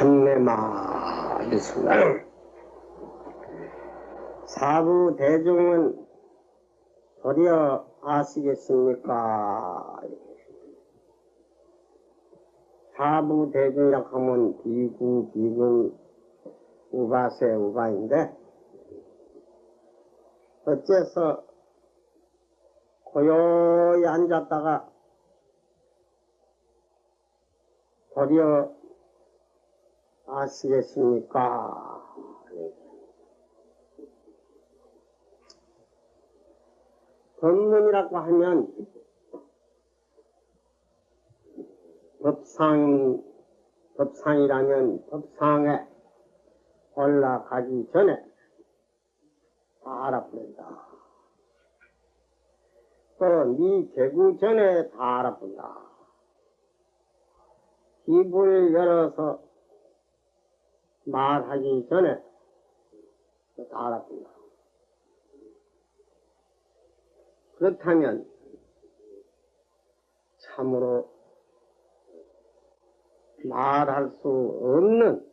한내마 있습니다. 사부 대중은 도리어 아시겠습니까? 사부 대중이라고 하면 비구, 비군, 우바세, 우바인데 어째서 고요히 앉았다가 도리어 아시겠습니까? 법문이라고 하면 법상이라면 법상에 올라가기 전에 다 알아본다. 또 네 개구 전에 다 알아본다. 입을 열어서 말하기 전에 다 알아본다. 그렇다면 참으로 말할 수 없는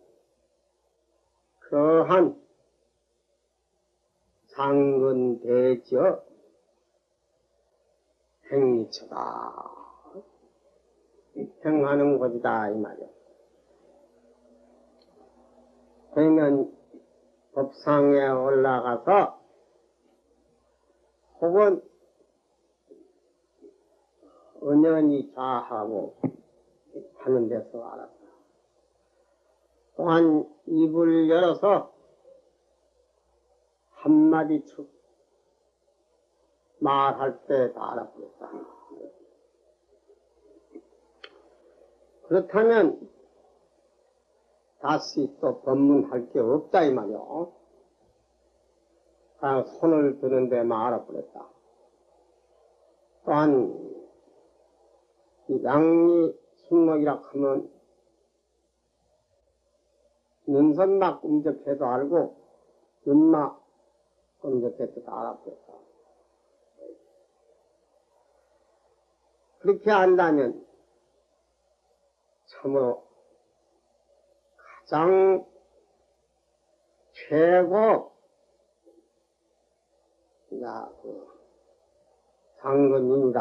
그러한 상근대저 행위처다. 행하는 것이다 이 말이야. 그러면 법상에 올라가서 혹은 은연히 좌하고 하는 데서 알았다. 또한 입을 열어서 한마디 축 말할 때 다 알아보겠다. 그렇다면 다시 또 법문할 게 없다 이 말이요. 그냥 손을 드는 데만 알아보겠다. 또한 이 양리 순목이라 하면 눈선막 음적해도 알고 눈막 음적해도 다 알아보겠다. 그렇게 한다면 참으로 가장 최고 상근인이다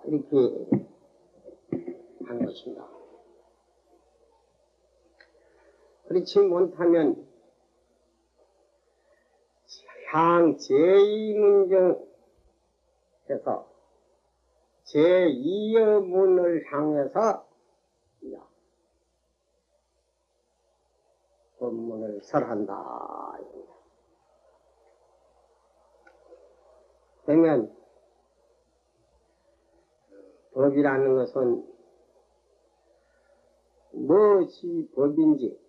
이렇게 한 것입니다. 그렇지 못하면 향 제2문중에서 제2여문을 향해서 법문을 설한다. 그러면 법이라는 것은 무엇이 법인지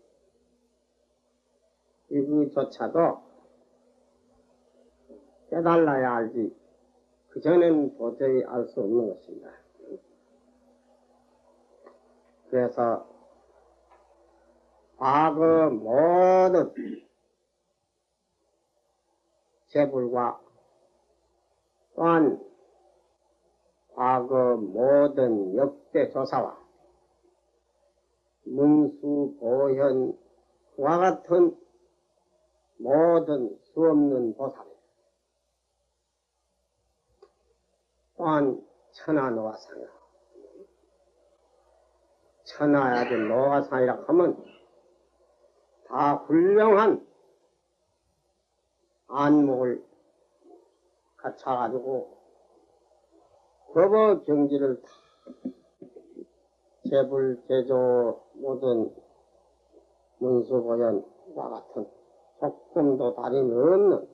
이거조차도 깨달아야 알지 그전에는 도저히 알 수 없는 것입니다. 그래서 과거 모든 재불과 또한 과거 모든 역대 조사와 문수, 보현, 그와 같은 모든 수없는 보살 또한 천하 노화상이라 천하야든 노화상이라 하면 다 훌륭한 안목을 갖춰가지고 법의 경지를 다 재불, 제조, 모든 문수보현과 같은 조금도 다름이 없는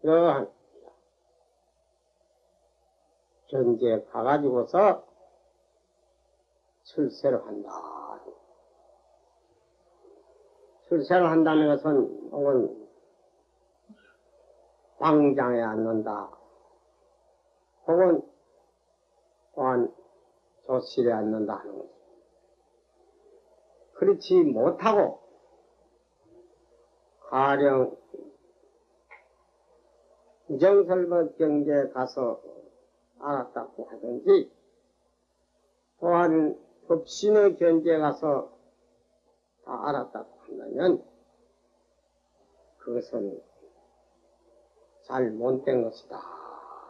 그러한 견지에 가가지고서 출세를 한다. 출세를 한다는 것은 혹은 당장에 앉는다. 혹은 또한 조실에 앉는다 하는 거죠. 그렇지 못하고 가령 우정설법 경제에 가서 알았다고 하든지 또한 법신의 견제에 가서 다 알았다고 한다면 그것은 잘 못된 것이다.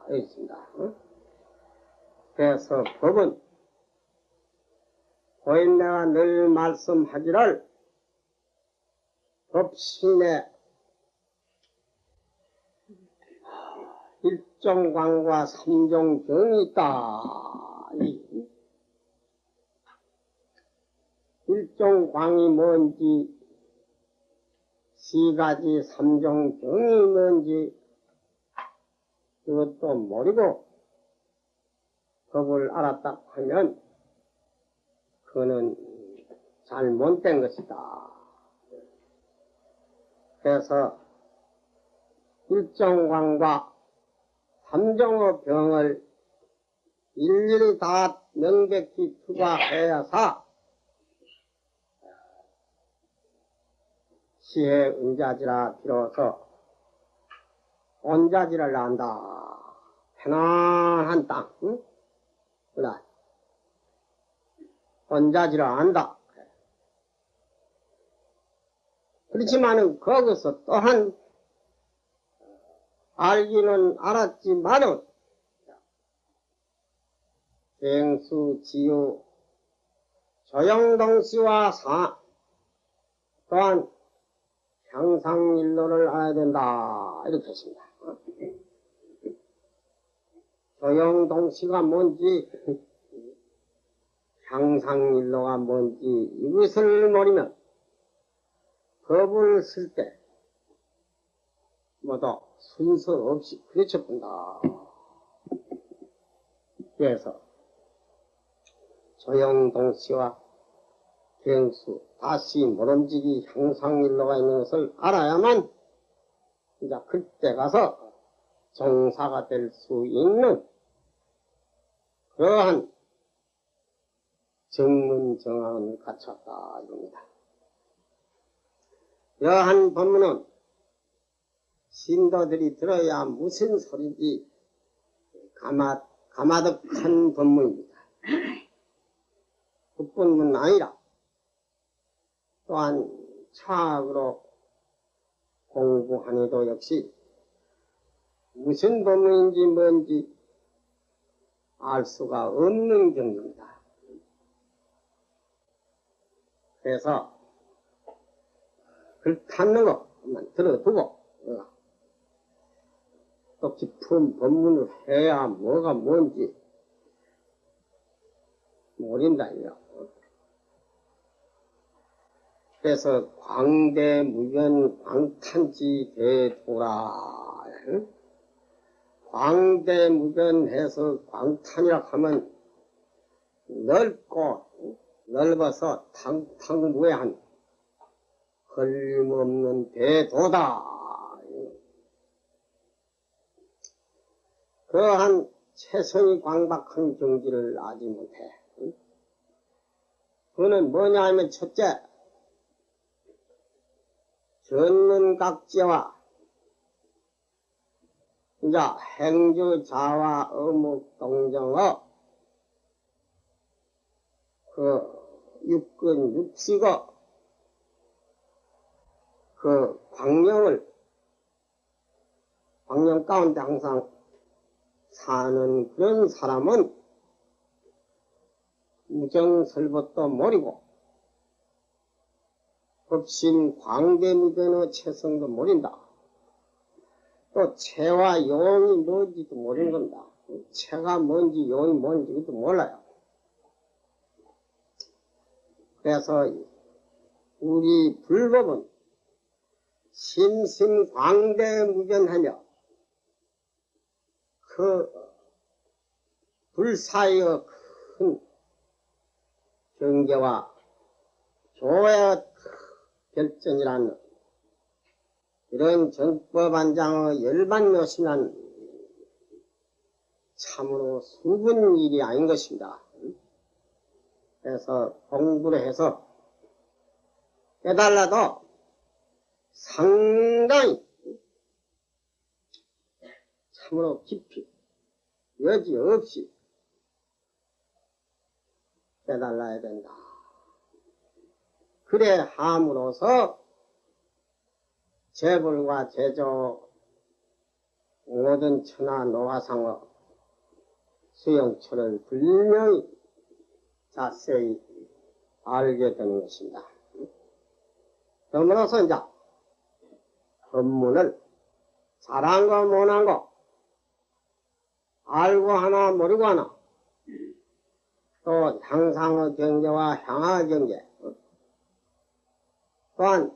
있습니다. 그래서 법은 고인내가 늘 말씀하기를 법신의 일종광과 삼종경이 있다. 일종광이 뭔지 시가지 삼종경이 뭔지 그것도 모르고 법을 알았다 하면 그거는 잘못된 것이다. 그래서 일종광과 삼종의 병을 일일이 다 명백히 투과해야사 시해 은자지라 비로소 온자지를 안다. 편안한 땅, 응? 그래. 온자지를 안다. 그렇지만은 거기서 또한 알기는 알았지만은 갱수, 지유, 조영동씨와 또한 향상일로를 알아야 된다. 이렇게 했습니다. 조영동씨가 뭔지 향상일로가 뭔지 이것을 모르면 법을 쓸 때 모두 순서 없이 그쳐본다. 그래서 조영동씨와 경수 다시 모름지기 향상일로가 있는 것을 알아야만 이제 그때 가서 종사가 될 수 있는 그러한 정문정학을 갖췄다 이겁니다. 여한 법문은 신도들이 들어야 무슨 소리인지 가마득한 법문입니다. 그뿐만 아니라 또한 차학으로 공부하니도 역시 무슨 법문인지 뭔지 알 수가 없는 경지입니다. 그래서 글탄는 것만 들어두고 또 깊은 법문을 해야 뭐가 뭔지 모른다 이거. 그래서 광대무변 광탄지 대도라. 광대무변해서 광탄이라 하면 넓고 넓어서 탕탕무해한 걸림없는 대도다. 그러한 최선이 광박한 경지를 아지 못해. 그거는 뭐냐 하면 첫째 전문각제와 이제 행주자와 어묵동정의 그 육근 육식의 그 광령 가운데 항상 사는 그런 사람은 무정설법도 모르고 법신 광대무변의 체성도 모른다. 또 체와 용이 뭔지도 모르는 겁니다. 체가 뭔지 용이 뭔지 그것도 몰라요. 그래서 우리 불법은 심심광대무변하며 그 불사의 큰 경계와 교회의 결정이라는 이런 정법안장의 열반요신한 참으로 수분 일이 아닌 것입니다. 그래서 공부를 해서 깨달아도 상당히 참으로 깊이 여지없이 깨달아야 된다. 그래 함으로써 재벌과 제조 모든 천하 노화상의 수용처를 분명히 자세히 알게 되는 것입니다. 그러므로서 이제 법문을 잘한 거 못한 거 알고 하나 모르고 하나 또 향상의 경계와 향하의 경계 또한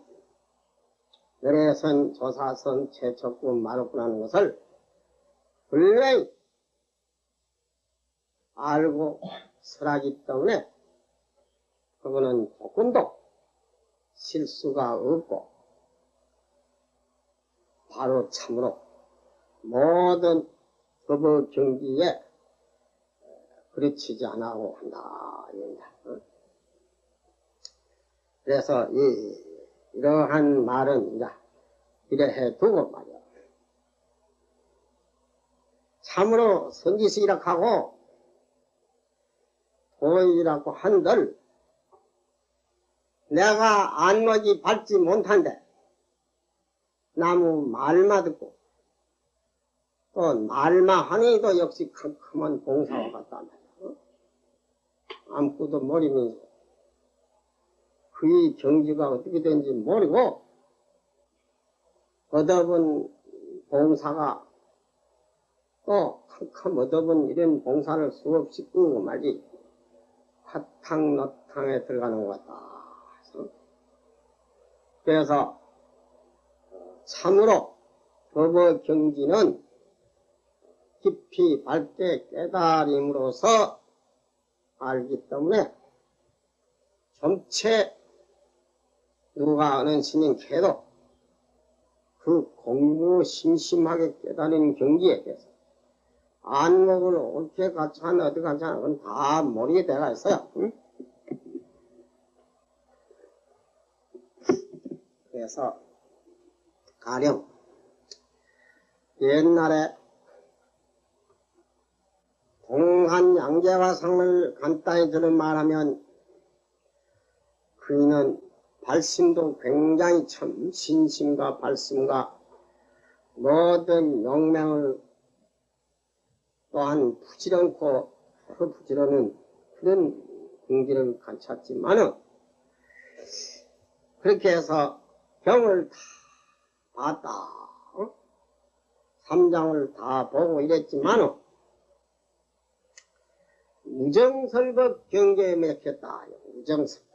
열애선, 조사선, 최척구, 마루구라는 것을 분명히 알고 설하기 때문에 그거는 조금도 실수가 없고 바로 참으로 모든 법의 경지에 그르치지 않아고 한다. 그래서 이러한 말은 이제 이래 두고 말이야. 참으로 선지식이라고 하고 도의라고 한들 내가 안목이 밟지 못한데 나무 말만 듣고 또 말만 하니도 역시 컴컴한 봉사와 같다 말이야. 아무것도 모르면서 그의 경지가 어떻게 되는지 모르고 얻어본 봉사가 또 컴컴 얻어본 이런 봉사를 수없이 끄고 말이 화탕노탕에 들어가는 것 같다. 그래서 참으로 법의 경지는 깊이 밝게 깨달음으로써 알기 때문에 전체 누가 아는 스님께도 그 공부 심심하게 깨달은 경지에 대해서 안목을 어떻게 같이 하나 어디 같이 하나 그건 다 모르게 돼가 있어요. 응? 그래서 가령 옛날에 동한 양재화상을 간단히 들은 말하면 그이는 발심도 굉장히 참 신심과 발심과 모든 용맹을 또한 부지런코 부지런은 그런 경지를 갖췄지만은 그렇게 해서 병을 다 봤다. 삼장을 다 보고 이랬지만은 무정설법 경계에 맥혔다. 무정설법.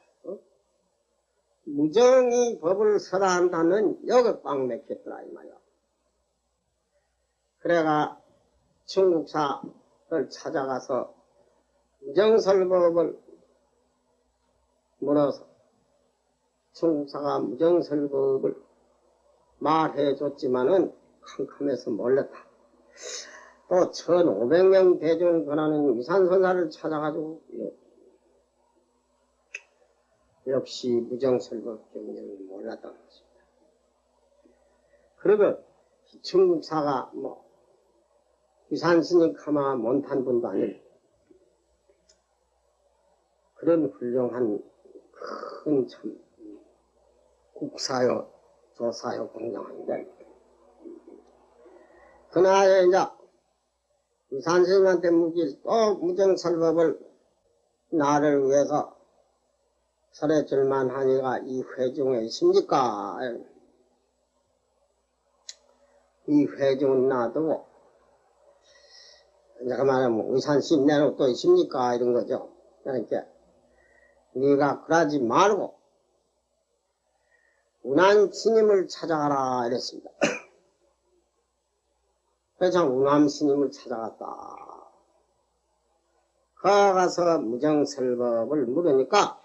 무정이 법을 설한다는 여기 꽉 맥혔더라 이 말이야. 그래가 중국사를 찾아가서 무정설법을 물어서 중국사가 무정설법을 말해줬지만은 캄캄해서 몰랐다. 또 1500명 대중을 권하는 위산선사를 찾아가지고 역시 무정설법 경계를 몰랐던 것입니다. 그러고 중국사가 위산스님 카마 못한 분도 아니고 그런 훌륭한 큰 참 국사요 조사요 공장인데 그나에 이제 위산스님한테 묻기 또 무정설법을 나를 위해서 설해줄만 하니가 이 회중에 있습니까? 이 회중은 놔두고 내가 말하면 의산심 내놓고 또 있습니까? 이런 거죠. 그러니까 네가 그러지 말고 운한 스님을 찾아가라 이랬습니다. 그래서 운암 스님을 찾아갔다. 가서 무정설법을 물으니까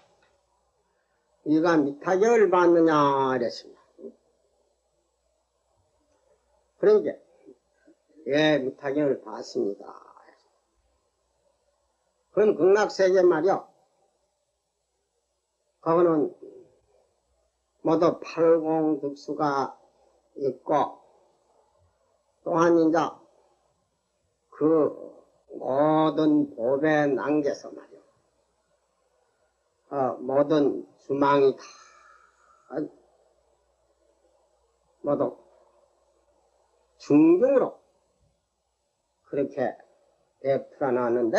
네가 미타경을 받느냐 이랬습니다. 그러니까 예 미타경을 받습니다. 그건 극락세계 말이요. 그거는 모두 팔공득수가 있고 또한 이제 그 모든 법에 남겨서 말이요. 모든 주망이 다 모두 중경으로 그렇게 베풀어 놨는데,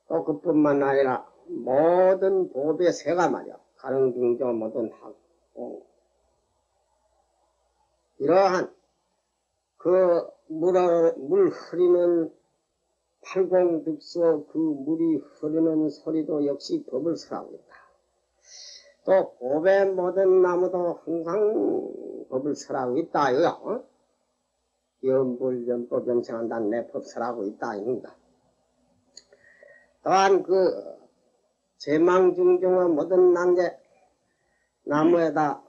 또 그뿐만 아니라 모든 보배 새가 말이야, 가릉중조 모든 학공, 이러한 그 물 흐르는 팔공득서 그 물이 흐르는 소리도 역시 법을 설하고 있다. 또 보배 모든 나무도 항상 법을 설하고 있다 이거야. 염불염법 염생한다는 내 법 설하고 있다 이겁니다. 또한 그 제망중종의 모든 난제 나무에다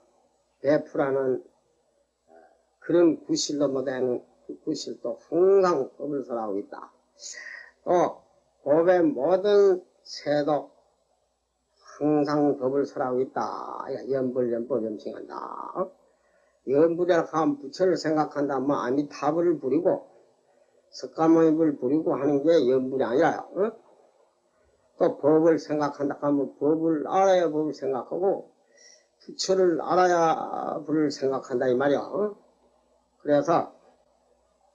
베풀하는 그런 구실로 못하는 구실도 항상 법을 설하고 있다. 또 법의 모든 새도 항상 법을 설하고 있다. 염불염법 염생한다. 염불이라고 하면 부처를 생각한다. 뭐 아미타불을 부리고 석가모니를 부리고 하는 게 염불이 아니라, 또 법을 생각한다 하면 법을 알아야 법을 생각하고 부처를 알아야 부를 생각한다 이 말이야. 그래서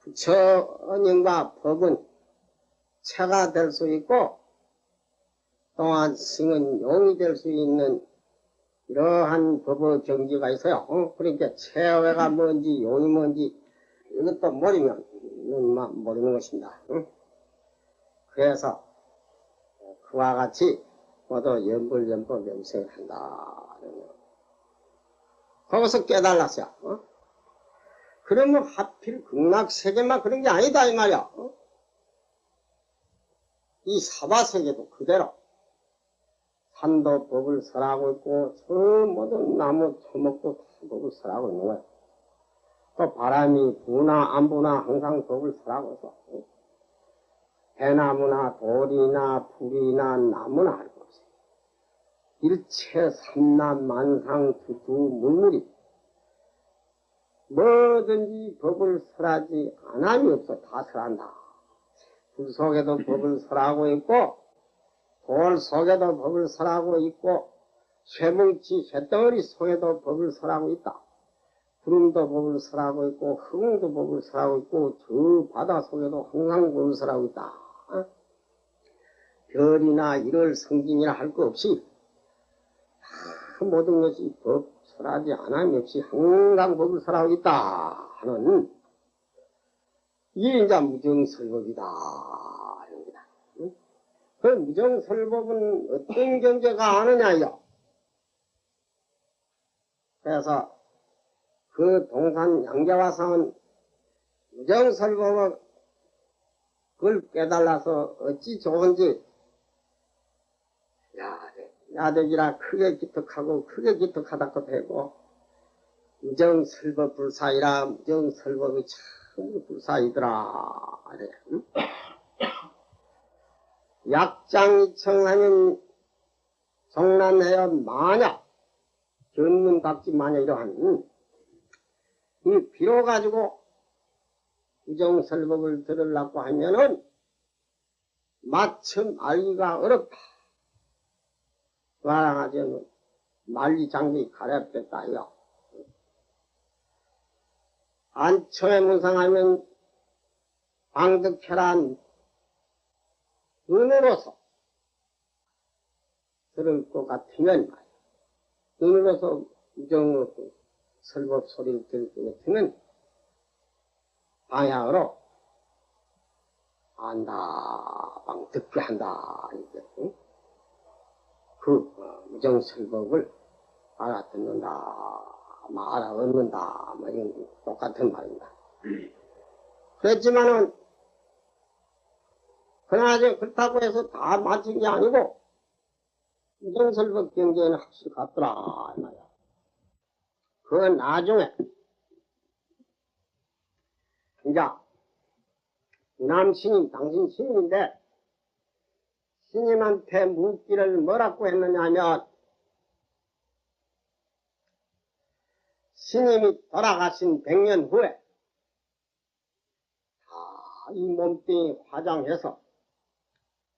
부처님과 법은 체가 될 수 있고 또한 승은 용이 될 수 있는 이러한 법의 경지가 있어요. 그러니까 체외가 뭔지 용이 뭔지 이것도 모르면 모르는 것입니다. 그래서 그와 같이 모두 염불염법 염생을 한다. 거기서 깨달았어요. 그러면 하필 극락세계만 그런 게 아니다 이 말이야. 이 사바세계도 그대로 산도 법을 설하고 있고 저 모든 나무 초목도 다 법을 설하고 있는 거야. 또 바람이 부나 안 부나 항상 법을 설하고 있어. 대나무나 돌이나 불이나 나무나 할 것 없어. 일체 삼남 만상 두두 물물이 뭐든지 법을 설하지 않음이 없어. 다 설한다. 불 속에도 법을 설하고 있고 돌 속에도 법을 설하고 있고 쇠뭉치 쇠덩어리 속에도 법을 설하고 있다. 구름도 법을 설하고 있고 흥도 법을 설하고 있고 저 바다 속에도 항상 법을 설하고 있다. 별이나 일월 성진이나 할 것 없이 모든 것이 법 설하지 않음이 없이 항상 법을 설하고 있다 하는 이게 이제 무정설법이다. 그 무정설법은 어떤 경계가 아느냐요. 그래서 그 동산 양자화상은 무정설법을 그걸 깨달아서 어찌 좋은지 야득이라 크게 기특하고 크게 기특하다고 되고 무정설법 불사이라 무정설법이 참 불사이더라. 약장이청하면 정난하여 만약 견문각지 만약 이러한 이 비로 가지고 무정설법을 들으려고 하면은 마침 알기가 어렵다. 말하자면 만리장비 가렵겠다 이거. 안초에 문상하면 방득해란 눈으로서 들을 것 같으면 말이야. 눈으로서 무정 설법 소리를 들을 것 같으면 방향으로 안다, 방듣게 한다. 이게, 응? 그 무정설법을 알아듣는다, 알아듣는다, 뭐 이런 똑같은 말입니다. 그렇지만은 그나저나 그렇다고 해서 다 맞춘 게 아니고 무정설법 경계는 확실히 같더라 이 말이야. 그 나중에 이제 남신임, 당신 신임인데 스님한테 묻기를 뭐라고 했느냐 하면 스님이 돌아가신 100년 후에 다 이 몸뚱이 화장해서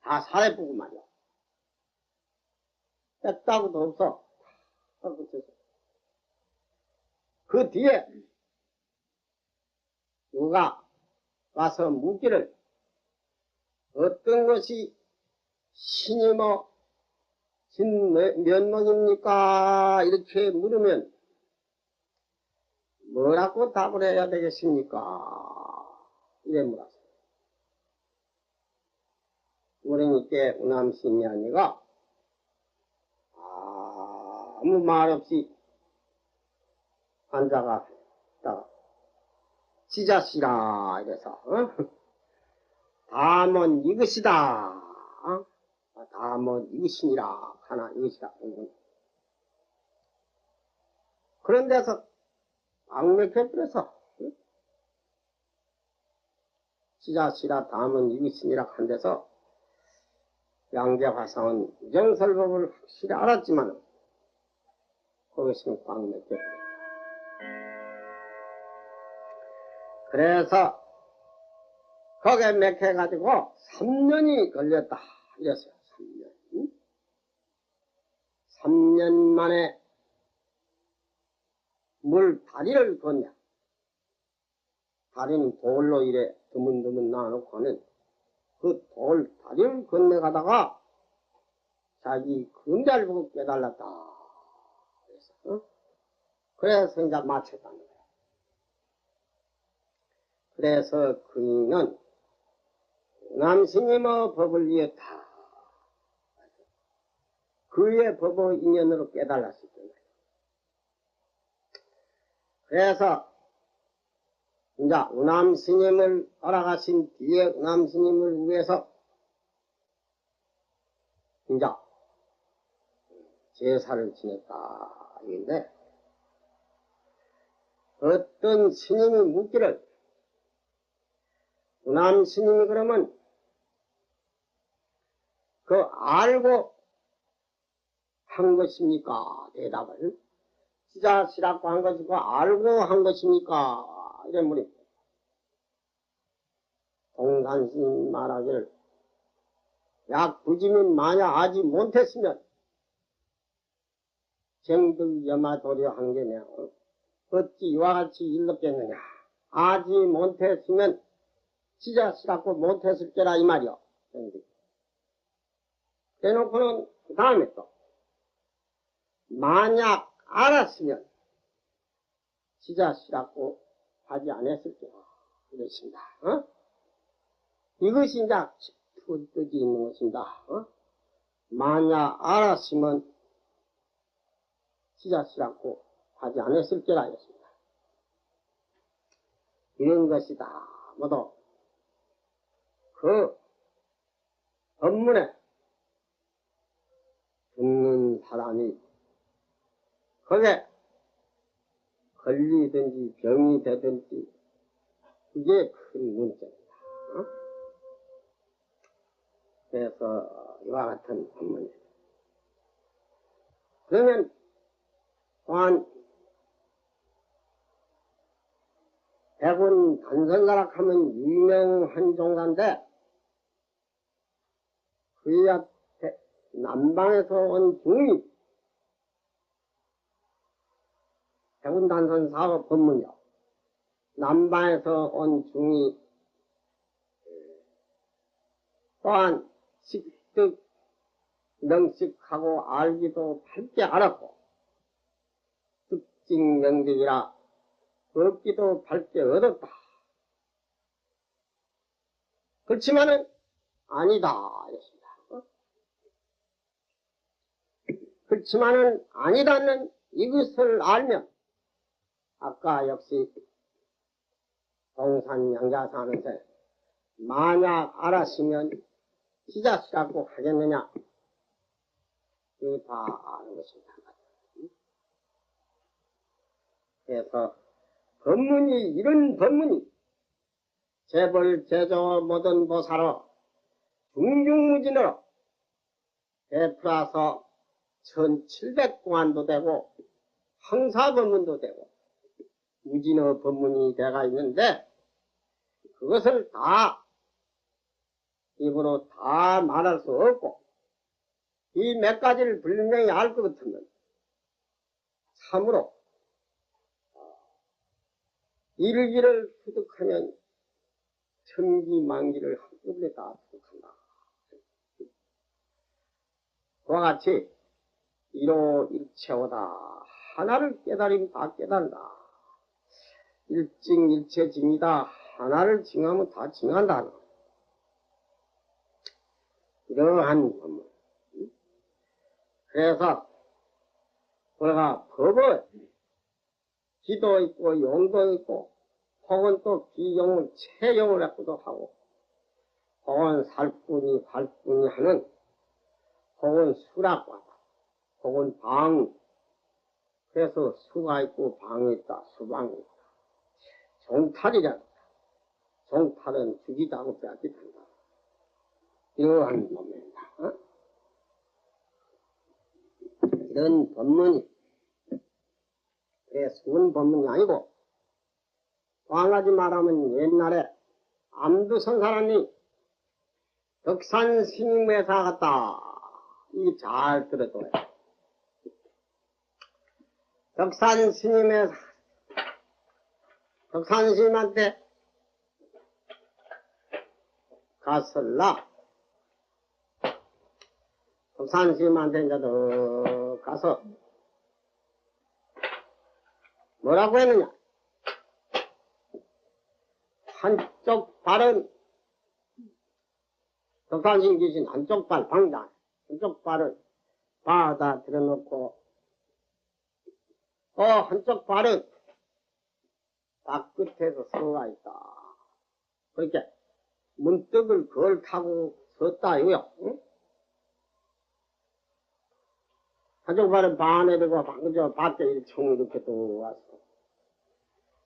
다 살해보고 말이야. 뺐다고도 없어. 그 뒤에 누가 와서 묻기를 어떤 것이 신이모 진면목입니까? 이렇게 물으면 뭐라고 답을 해야 되겠습니까? 이래 물었어요. 그러니까 우남신이 아니가 아무 말 없이 앉아가 지자시라 이래서 다먼 이것이다. 다먼 이것이니라 하나 이것이다. 그런 데서 악맥해버려서 지자시라 다먼 이것이니라 한 데서 양재화상은 이정설법을 확실히 알았지만 거기서는 꽉 맥혀버렸다. 그래서 거기에 맥혀가지고 3년이 걸렸다 이랬어요. 3년. 3년 만에 물 다리를 건냐. 다리는 돌로 이래 드문드문 놔놓고는 그 돌 다리를 건너가다가 자기 근자를 보고 깨달았다. 그래서 이제 마쳤다는 거야. 그래서 그는 남스님의 법을 이었다. 그의 법의 인연으로 깨달았을 거예요. 그래서 이제 우남스님을 알아가신 뒤에 우남스님을 위해서 이제 제사를 지냈다. 이건데 어떤 스님이 묻기를 우남스님이 그러면 그 알고 한 것입니까? 대답을 지자시라고 한 것이고 알고 한 것입니까? 이래 물입니다. 동산스님 말하기를 약 부지면 만약 아직 못했으면 정들 여마도려 한 게냐 어찌 이와 같이 일렀겠느냐. 아직 못했으면 지자시라고 못했을 게라 이 말이요. 그래놓고는 그 다음에 또 만약 알았으면 지자시라고 하지 않았을 게라 이렇습니다. 이것이 이제 깊은 뜻이 있는 것입니다. 만약 알았으면 지자시라고 하지 않았을 게라 이렇습니다. 이런 것이다. 모두 그 법문에 듣는 사람이 거기에 걸리든지 병이 되든지 그게 큰 문제입니다. 그래서 이와 같은 법문입니다. 그러면 또한 백운 단선가락 하면 유명한 종가인데 그의 남방에서 온 중이 백운 단선 사업 법문이요. 남방에서 온 중이 또한 식득 명식하고 알기도 밝게 알았고 특징 명득이라 얻기도 밝게 얻었다. 그렇지만은 아니다 이랬습니다. 그렇지만은 아니다는 이것을 알면 아까 역시 동산 양자사 하면서 만약 알았으면 지자시라고 하겠느냐 이거 다 아는 것입니다. 그래서 법문이 이런 법문이 재벌 제조 모든 보사로 중중무진으로 베풀어서 1700공안도 되고 항사법문도 되고 무진의 법문이 돼가 있는데 그것을 다 입으로 다 말할 수 없고 이 몇 가지를 분명히 알 것 같으면 참으로 일기를 수득하면 천기만기를 한꺼번에 다 수득한다. 그와 같이 일오일체오다. 하나를 깨달으면 다 깨달다. 일증일체증이다. 하나를 증하면 다 증한다. 이러한 법문. 그래서 우리가 법을 기도 있고 용도 있고 혹은 또 비용을 체용을 해서도 하고 혹은 살뿐이 활뿐이 하는 혹은 수락과 혹은 방. 그래서 수가 있고 방이 있다. 수방이 있다. 종탈이라. 종탈은 죽이다 하고 빼앗긴다. 이러한 법문입니다. 이런 법문이 수은 법문이 아니고 또 한 가지 말하면 옛날에 암두선사라니 덕산 스님의 사 같다. 이게 잘 들어둬요. 덕산 스님의 덕산 스님한테 가설라. 덕산 스님한테 이제 더 가서 뭐라고 했느냐? 한쪽 발은 덕산 스님 계신 한쪽 발 방장, 한쪽 발을 바다 들어놓고 한쪽 발은 딱 끝에서 서가 있다. 그렇게 문득을 그걸 타고 섰다 이거요. 응? 한쪽 발은 반에 들고 저 밖에 일총 이렇게 또 왔어.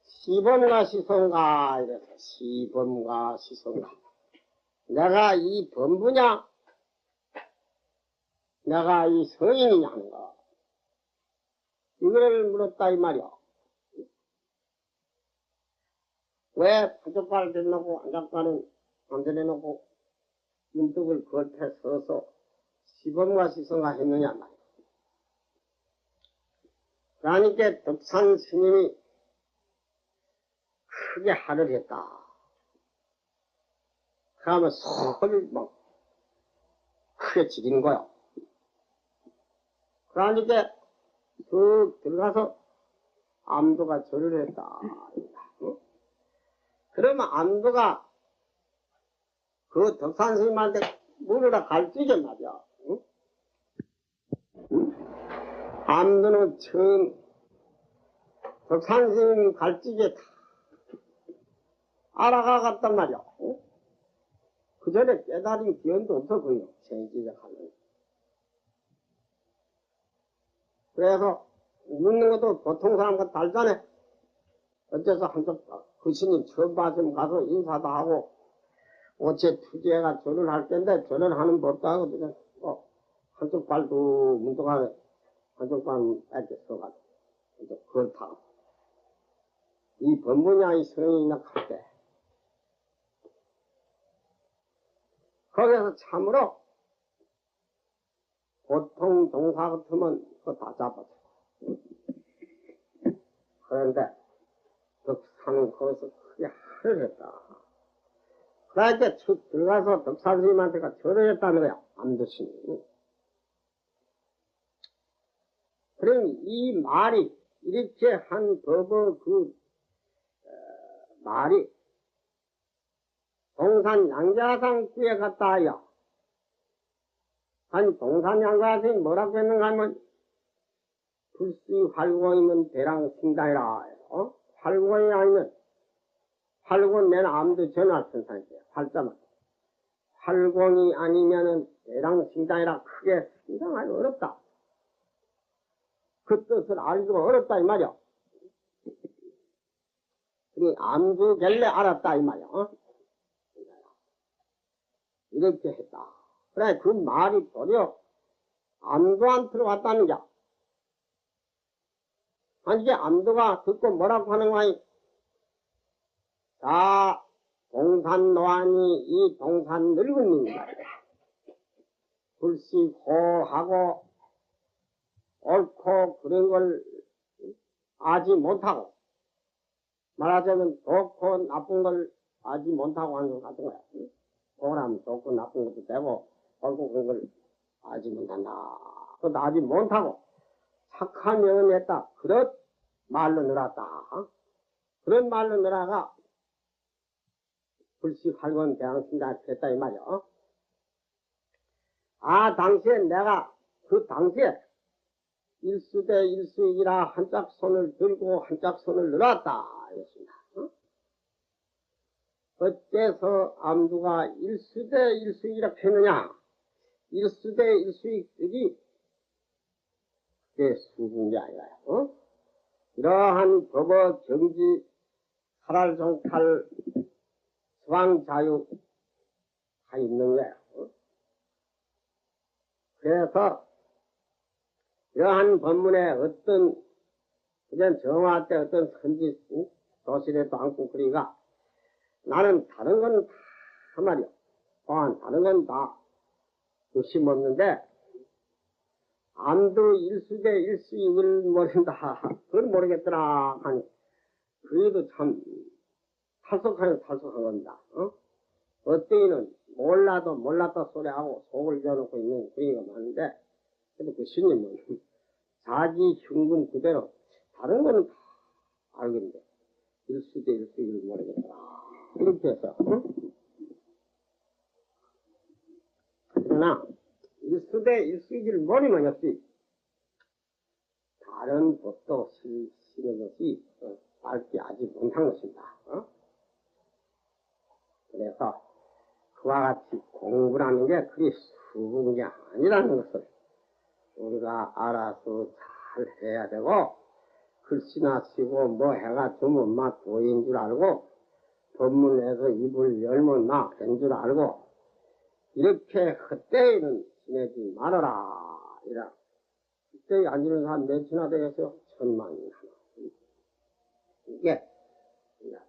시범과 시성가 이래서 시범과 시성가. 내가 이 범부냐? 내가 이 성인이냐 하는 거. 이걸 물었다 이 말이야. 왜 한쪽 발을 들여놓고 한쪽 발은 안 들여놓고 문득을 겉에 서서 시범과 시성가 했느냐 말이야. 그러니까 덕산 스님이 크게 화를 했다. 그러면 소를 막 크게 지르는 거야. 그러니까 쭉 들어가서 암도가 절을 했다. 응? 그러면 암도가 그 덕산 스님한테 물으러 갈 적에 말이야. 응? 암도는 처음 덕산 스님 갈 적에 다 알아가갔단 말이야. 응? 그 전에 깨달은 기원도 없어 보여. 생지에 가면. 그래서 묻는 것도 보통 사람과 달잖아. 어째서 한쪽 그 스님 처음 봤으면 가서 인사도 하고 어째 투지해가 절을 할 텐데 절을 하는 법도 하거든요. 한쪽 발도 문득하게 한쪽 발은 이렇게 서가지고 이제 그렇다. 이 법문이야 이 성인이나 할 때. 거기서 참으로 보통 동사 같으면 그거 다 잡아줘. 그런데 덕산은 거기서 크게 화를 했다. 그러니까 쭉 들어가서 덕산 스님한테가 절을 했다는 거야. 암두스님이. 그럼 이 말이 이렇게 한 법의 말이 동산 양자상 구에 갔다 하여 한 동산 양자상이 뭐라고 했는가 하면 불시 활공이면 대랑 승당이라. 활공이 아니면 활공 내는 암도 전할 선상이에요. 활자만. 활공이 아니면은 대랑 승당이라 크게 승당하기 어렵다. 그 뜻을 알기가 어렵다 이 말이야. 이 암두 결례 알았다 이 말이야. 이렇게 했다. 그래 그 말이 도리어 암두한테로 왔다는 게. 아니 이제 암두가 듣고 뭐라고 하는 거야. 자 동산 노안이 이 동산 늙은님이다. 불시 고하고 옳고 그런 걸 아지 못하고 말하자면 좋고 나쁜 걸 알지 못하고 하는 것 같은 거야. 그거라면 좋고 나쁜 것도 되고 옳고 그런 걸 알지 못한다. 그것도 알지 못하고 착한 영은 했다. 그런 말로 늘었다. 그런 말로 늘어가 불식할건 대항신다 했다 이 말이야. 아 당시에 내가 그 당시에 일수대 일수이라 한짝 손을 들고 한짝 손을 늘었다 이랬습니다. 어째서 암두가 일수대 일수이라 했느냐? 일수대 일수이 뜻이 그게 수군이 아니라요. 이러한 법의 정지 살알종탈 서방자유 다 있는 거예요. 그래서 이러한 법문에 어떤 그냥 정화 때 어떤 선지 도실에도 않고 그러니까 나는 다른 건 다 말이야. 또한 다른 건 다 의심 없는데 암도 일수대 일수익을 모른다. 그걸 모르겠더라 하니 그래도 참 탈속한 겁니다. 어때이는 몰라도 몰랐다 소리하고 속을 지어놓고 있는 그이가 많은데 그래도 그 신님은 자기 흉금 그대로 다른 거는 다 알겠는데 일수대 일수익을 모르겠더라. 이렇게 해서 그러나 일수대 일수익을 모르면 역시 다른 법도 실시는 것이 밝지 아직 못한 것입니다. 그래서 그와 같이 공부라는 게 그리 수고한 게 아니라는 것을 우리가 알아서 잘 해야 되고 글씨나 쓰고 뭐 해가 주면 막 도인 줄 알고 법문에서 입을 열면 막 된 줄 알고 이렇게 헛되이는 지내지 말아라 이라. 그때 앉는 사람 몇이나 되겠어요? 1000만이나. 이게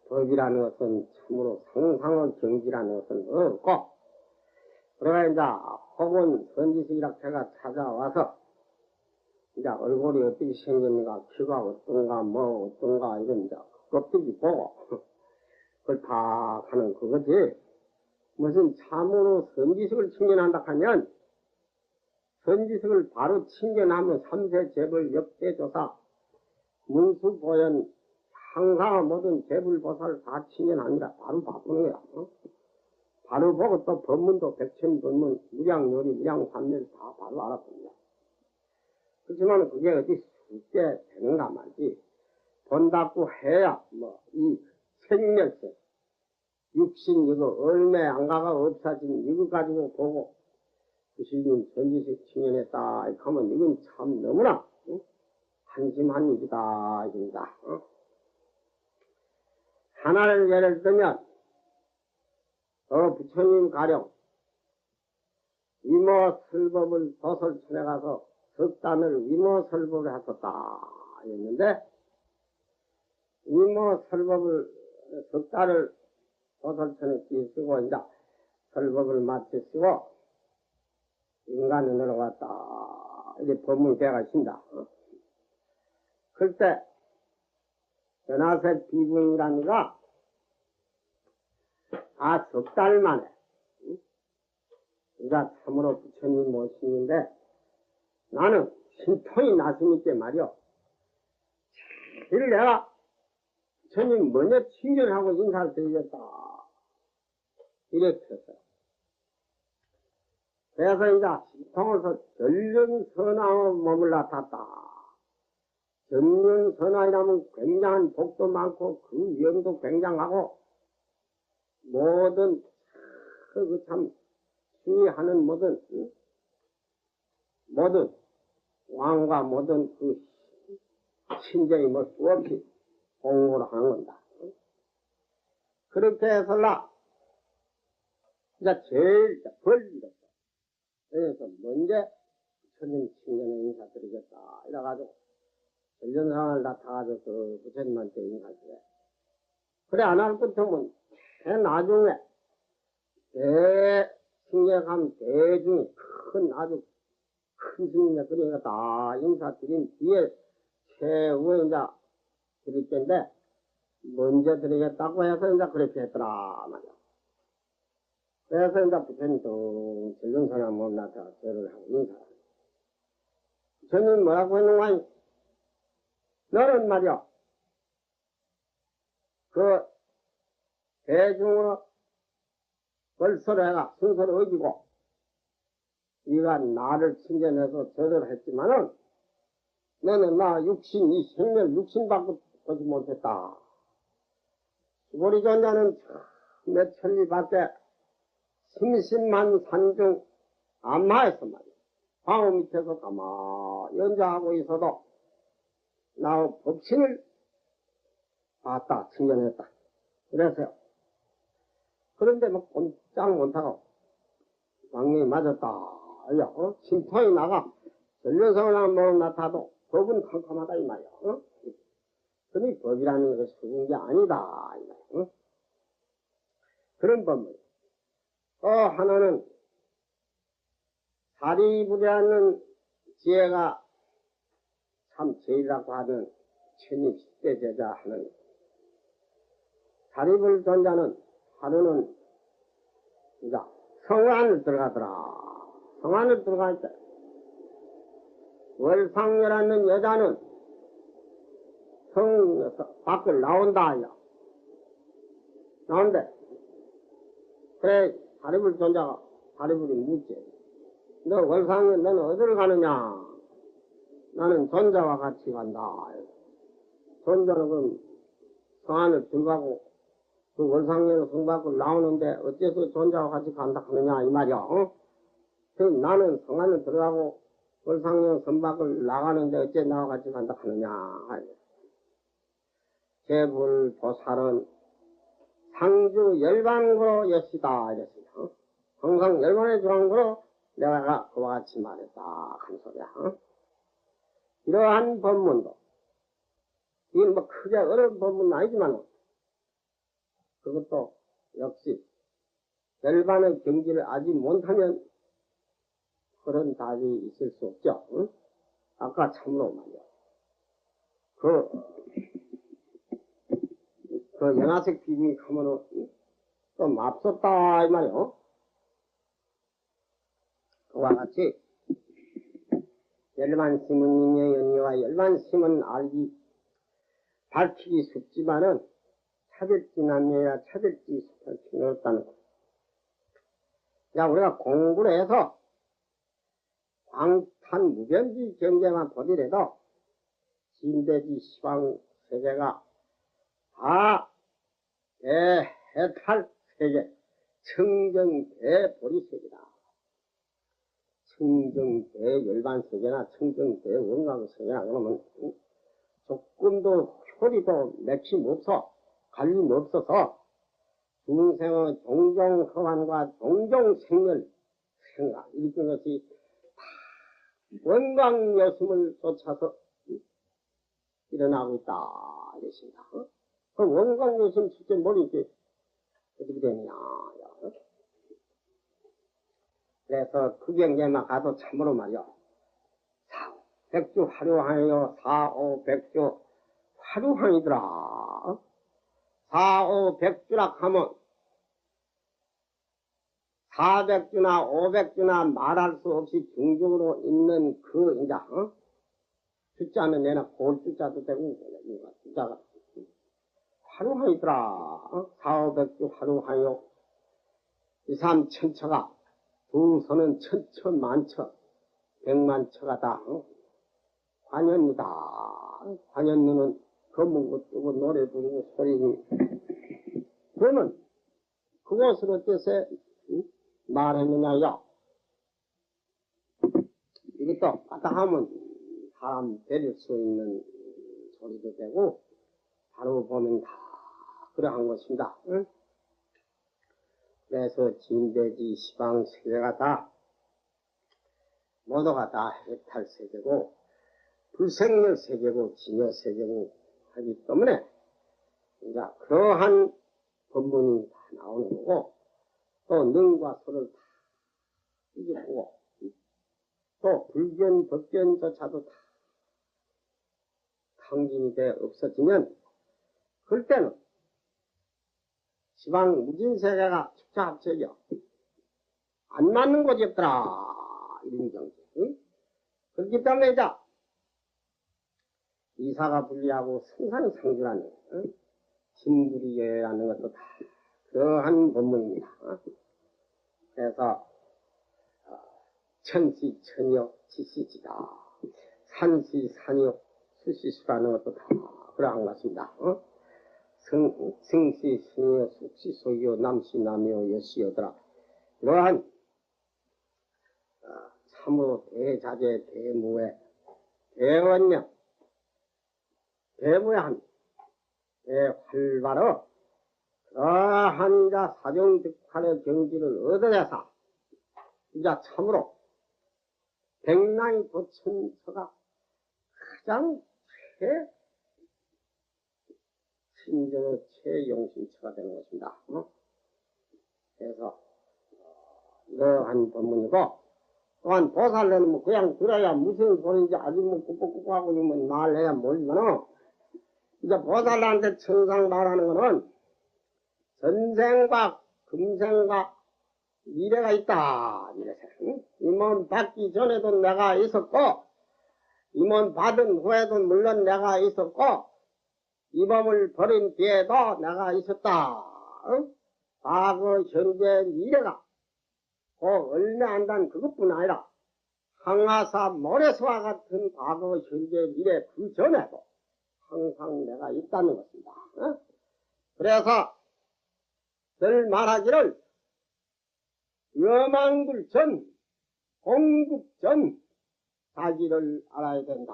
법이라는 것은 참으로 상상의 경지라는 것은 없고 그러나 이제 혹은 선지식이라 해가 찾아와서 이제 얼굴이 어떻게 생겼는가 키가 어떤가 뭐 어떤가 이런 이제 껍데기 보고 그걸 다 하는 그거지. 무슨 참으로 선지식을 충전한다 하면 선지식을 바로 충전하면 삼세 재벌 역대조사 문수보현 항상 모든 재불보살 다 충전합니다. 바로 바꾸는 거야. 바로 보고 또 법문도 백천법문 무량요리 무량삼멸 다 바로 알아봅니다. 그렇지만 그게 어디 쉽게 되는가 말지. 본다고 해야 뭐 이 생멸세 육신 이거 얼매 안가가 없어진 이거 가지고 보고 그 시인 전지식 충전했다 이렇게 하면 이건 참 너무나 한심한 일이다 이겁니다. 하나를 예를 들면 부처님 가령 위모설법을 도설천에 가서 석단을 위모설법을 했었다 했는데 위모설법을 석단을 도설천에 쓰고 이제 설법을 마치 쓰고 인간에 내려갔다 이렇게 법문이 되어가 있습니다. 그때 전하세 비군이라는 이가 석 달 만에 우리가 참으로 부처님 모시는데 나는 신통이 났으니까 말이요. 제일 내가 부처님 먼저 친견하고 인사를 드리겠다. 이렇게 했어요. 그래서 이제 신통에서 전륜선왕의 몸을 나탔다. 전륜선왕이라면 굉장한 복도 많고 그 위험도 굉장하고 모든 그 참 수위하는 모든 왕과 모든 그 신정이 뭐 수없이 공부를 하는 겁니다. 그렇게 해서라 이제 제일 벌리겠다. 그래서 먼저 부처님 친견에 인사드리겠다. 이래가지고 전륜상을 나타가지고 그 부처님한테 인사드려. 그래 안 할 것같으면 나중에 대승객함 대중이 큰 아주 큰 스님에 그러니까 다 인사드린 뒤에 최후에 이제 드릴 텐데 먼저 드리겠다고 해서 이제 그렇게 했더라 말이야. 그래서 이제 부처님 또 즐거운 못나서 절을 하고 인사를. 부처님 뭐라고 했는가? 너는 말이야, 그 대중으로 벌서를 해가 순서를 어기고 네가 나를 칭찬해서 절을 했지만은 너는 나 육신, 이 생멸 육신 받고 보지 못했다. 우리 존자는 몇 천리 밖에 심심한 산중 안마에서 말이야. 방어 밑에서 가만히 연자하고 있어도 나의 법신을 봤다, 칭찬했다. 그래서요. 그런데 뭐 꼼짝 못하고 왕령이 맞았다. 야, 심통이 나가 전려성을 못 나타도 법은 캄캄하다 이 말이야. 그러니 법이라는 것이 쉬운 게 아니다 이 말이야. 그런 법문. 하나는 사리부리하는 지혜가 참 제일이라고 하는 천입 10대 제자 하는 사리불 존자는 하루는 이제 성안을 들어가더라. 성안을 들어갈 때 월상녀라는 여자는 성에서 밖을 나온다. 야. 나온대. 그래 사리불 존자가 사리불이 묻지. 너 월상녀 너는 어디를 가느냐? 나는 존자와 같이 간다. 존자는 그럼 성안을 들어가고 그 월상녀는 성 밖을 나오는데 어째서 존자와 같이 간다 하느냐 이 말이야. 그럼 나는 성안을 들어가고 월상녀 성 밖을 나가는데 어째 나와 같이 간다 하느냐. 제불보살은 상주 열반으로 여시다 이랬습니다. 항상 열반의 중앙으로 내가 그와 같이 말했다 한 소리야. 이러한 법문도 이건 뭐 크게 어려운 법문은 아니지만 그것도 역시 열반의 경지를 아직 못하면 그런 답이 있을 수 없죠. 아까 참으로 말이야. 그 연화색 비빔이 하면은 또 맙섰다 이 말이요. 그와 같이 열반심은 연이와 열반심은 알기 밝히기 쉽지만은 차별지 남녀야 차별지 밝히기 어렵다는 거. 야 우리가 공부를 해서 광탄 무변지 경제만 보더라도 진대지 시방 세계가 다 대해탈 세계 청정대보리 세계다. 청정대열반 세계나 청정대원광 세계나 그러면 조금도 효리도 맥힘 없어 갈림 없어서 중생의 종종허환과 종종생멸 생각 이런 것이 원광여심을 쫓아서 일어나고 있다 이것입니다. 그 원광여심 실제 모르지 어떻게 되느냐. 그래서 그 경계만 가도 참으로 말이야. 백주 화류항이요. 사오백주 화류항이더라. 사오백주라 하면 400주나 500주나 말할 수 없이 중중으로 있는 그 이제 숫자는 내나 골숫자도 되고 숫자가 화류항이더라. 4,500주 화류항이요. 2, 3 천처가 두 손은 천처 만처 100만처가 다 환연이다. 환연누는 검은 거 뜨고 노래 부르고 소리니 그러면 그것을 어째서 말했느냐요. 이것도 까딱하면 사람 데릴 수 있는 소리도 되고 바로 보면 다 그러한 것입니다. 응? 그래서 진대지 시방 세계가 다 모두가 다 해탈 세계고 불생멸 세계고 진여 세계고 하기 때문에 이제 그러한 법문이 다 나오는 거고 또 능과 소를 다 이겨보고 또 불견 법견조차도 다 강진이 돼 없어지면 그때는 지방 무진세계가 축차합체죠. 안 맞는 곳이 없더라. 이런 경지. 응? 그렇기 때문에 이제 이사가 불리하고 승산상주라는 응? 진불이라는 것도 다 그러한 법문입니다. 그래서 천시천역 지시지다. 산시산역 수시수라는 것도 다 그러한 것 같습니다. 승시신여 숙시소요 남시남여 여시여더라. 이러한 참으로 대자재 대무의 대원명 대무한 대활발어 그러한 자 사정득환의 경지를 얻어내서 이제 참으로 백랑이 도천처가 가장 친절의 최용심처가 되는 것입니다. 그래서 이러한 법문이고 또한 보살로는 뭐 그냥 들어야 무슨 소리인지 아주 뭐 꾹꾹꾹하고 이러면 말해야 모르지만은 이제 보살한테 천상 말하는 거는 전생과 금생과 미래가 있다. 이래서 이 몸 받기 전에도 내가 있었고 이 몸 받은 후에도 물론 내가 있었고 이 몸을 버린 뒤에도 내가 있었다. 과거, 현재, 미래가 꼭 얼매한다는 그것뿐 아니라 항아사 모래수와 같은 과거, 현재, 미래 그 전에도 항상 내가 있다는 것입니다. 그래서 늘 말하기를 여망불전, 공급전 자기를 알아야 된다.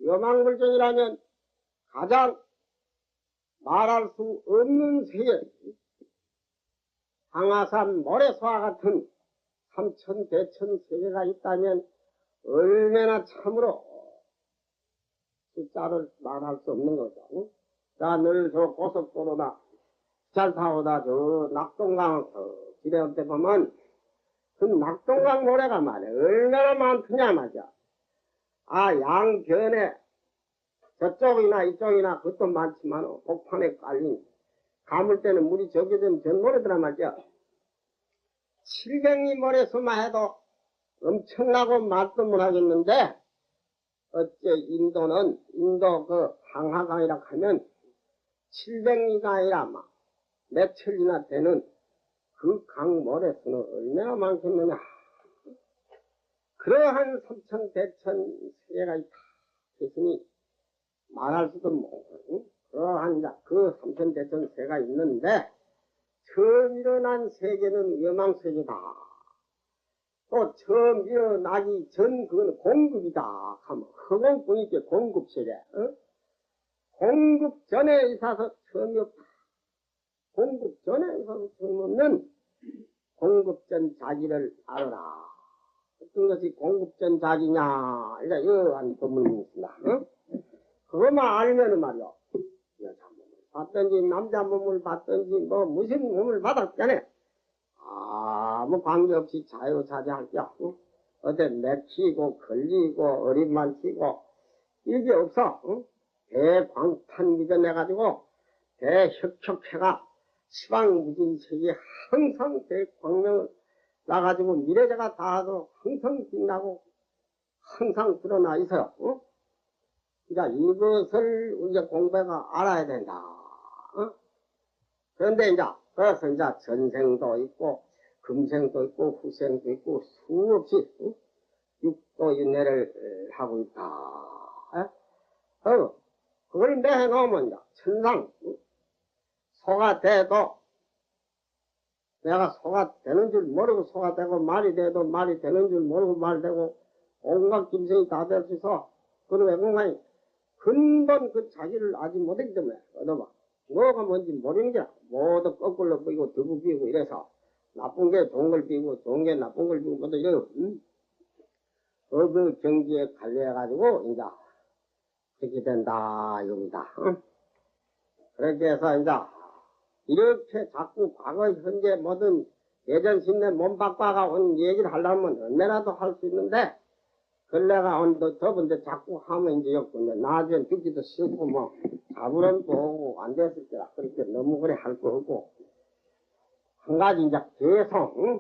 여망불전이라면 가장 말할 수 없는 세계, 항아산 모래수와 같은 삼천대천 세계가 있다면 얼마나 참으로 숫자를 말할 수 없는 거죠. 자, 늘 저 고속도로나 잘 타오다 저 낙동강 지뢰올 때 보면 그 낙동강 모래가 말이야 얼마나 많더냐 말이야. 양변에 저쪽이나 이쪽이나 그것도 많지만 복판에 깔린 가물 때는 물이 적게 되면 전 모래더란 말이야. 700리 모래수만 해도 엄청나고 말도 못하겠는데 어째 인도 그 항하강이라 하면 700리가 아니라 막 며칠이나 되는 그 강 모래수는 얼마나 많겠느냐. 그러한 삼천대천 세계가 있다 했으니 말할 수도 없고 그러한 그 삼천대천 세계가 있는데 처음 일어난 세계는 여망세계다. 또 처음 일어나기 전 그건 공급이다 하면 허공뿐이지 공급세계. 공급 전에 있어서 처음이 없다. 공급 전에 있어서 처음 없는 공급전 자기를 알아라. 어떤 것이 공급전 자기냐 이러한 법문이 있습니다. 그것만 알면은 말이야 여자 몸을 받든지 남자 몸을 받든지 뭐 무슨 몸을 받았잖아. 아무 관계없이 자유자재할게요. 어디 맥히고 걸리고 어림만 치고 이게 없어. 대광탄 믿어내가지고 대혁혁해가 시방무진세계 항상 대광명을 나가지고 미래자가 닿아도 항상 빛나고 항상 드러나 있어요. 그러니까 이것을 우리가 공부가 알아야 된다. 그런데 그래서 전생도 있고 금생도 있고 후생도 있고 수없이 육도 윤회를 하고 있다. 그걸 매해놓으면 천상 소가 돼도 내가 소가 되는 줄 모르고 소가 되고 말이 돼도 말이 되는 줄 모르고 말 되고 온갖 김생이 다 될 수 있어. 그런 외공간이 근본 그 자기를 아직 못했기 때문에 얻어봐. 뭐가 뭔지 모르는 게 모두 거꾸로 비고 두부 비고 이래서 나쁜 게 좋은 걸 비고 좋은 게 나쁜 걸 비고 모두 이래요. 그 경지에 관리해가지고 그렇게 된다 이겁니다. 그렇게 해서 이렇게 자꾸 과거 현재 모든 예전 신내 몸박바가 온 얘기를 하려면 얼마나도 할 수 있는데 그걸 내가 더분데 자꾸 하면 역군데 나중에 듣기도 싫고 뭐 아무런 보고 안 됐을 때라 그렇게 너무 오래 할 거 없고 한 가지 이제 개성 응?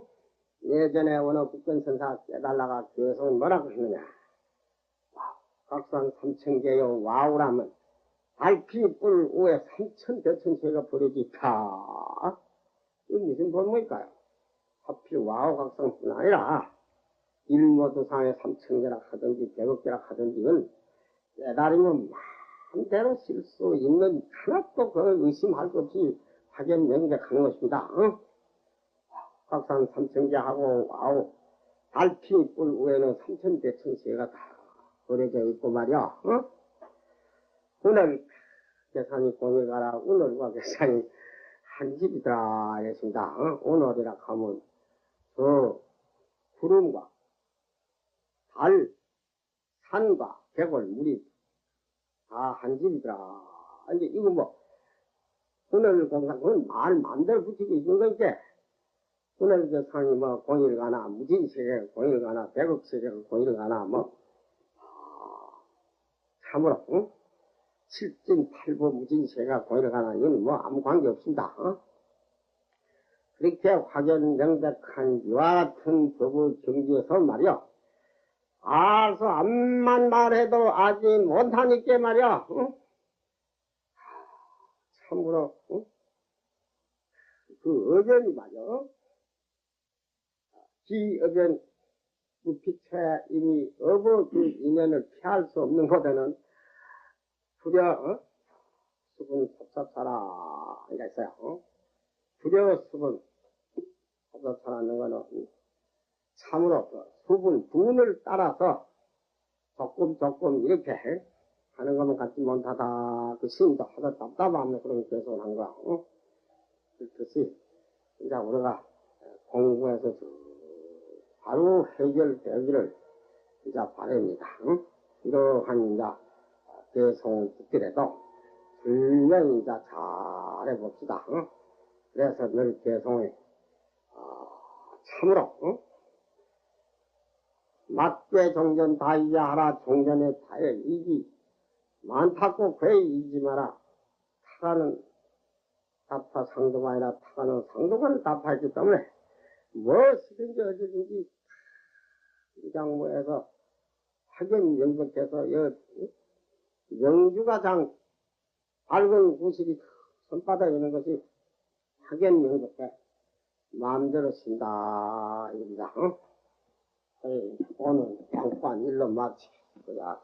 예전에 어느 국견선사 깨달라가 개성은 뭐라고 했느냐 각산 삼천개요 와우라면 달피 뿔 우에 삼천대천세가 버려지다 이게 무슨 본문일까요? 하필 와우 각성뿐 아니라 일모두상에 삼천개라 하든지 백억개라 하든지 이건 깨달으면 마음대로 쓸 수 있는 하나도 그 의심할 것 없이 확연 명백하는 것입니다. 응? 각산 삼천개하고 와우 달피 뿔 위에는 삼천대천세가 다 버려져 있고 말이야. 응? 오늘 계산이 공에 가라 오늘과 계산이 한 집이더라 했습니다. 응? 오늘이라 하면 저 구름과 달, 산과 개골, 물이 다 한 집이더라. 이제 이거 뭐 오늘 공상은 말 마음대로 붙이고 있는 거니까 오늘 계산이 뭐 공일 가나 무진세계 공일 가나 백억세계가 공일 가나 뭐 참으로 응? 칠진팔보 무진세가 공일 가나 이건 뭐 아무 관계 없습니다. 어? 그렇게 확연 명백한 이와 같은 법의 경지에서 말이야 알아서 암만 말해도 아직 못하니까 말이야 응? 참으로 응? 그 의견이 말이야 기의견 그 빛에 이미 어부 그 인연을 피할 수 없는 곳에는 두려 수분 섭섭사라 이가 있어요. 두려 수분 섭섭사라는 거는 참으로 수분 분을 따라서 조금 이렇게 하는 것만 같지 못하다 그 시인도 하다 답답하면 그런 개소를 한 거야. 그렇듯이 이제 우리가 공부해서 바로 해결되기를 이제 바랍니다. 이러한 이제 개성을 듣더라도 분명히 이제 잘 해봅시다. 그래서 늘 개성에 참으로 맞게 종전 다이하라 종전에 다해 이기 많다고 괴 이지 마라 타가는 답하 상도가 아니라 타가는 상도가를 답하기 때문에 무엇이든지 어디든지 이장모에서 확연 명백해서 영주가 장 밝은 구실이 손바닥에 있는 것이 확연 명백해 마음대로 쓴다 이겁니다. 오늘 잠깐 일로 마치 그야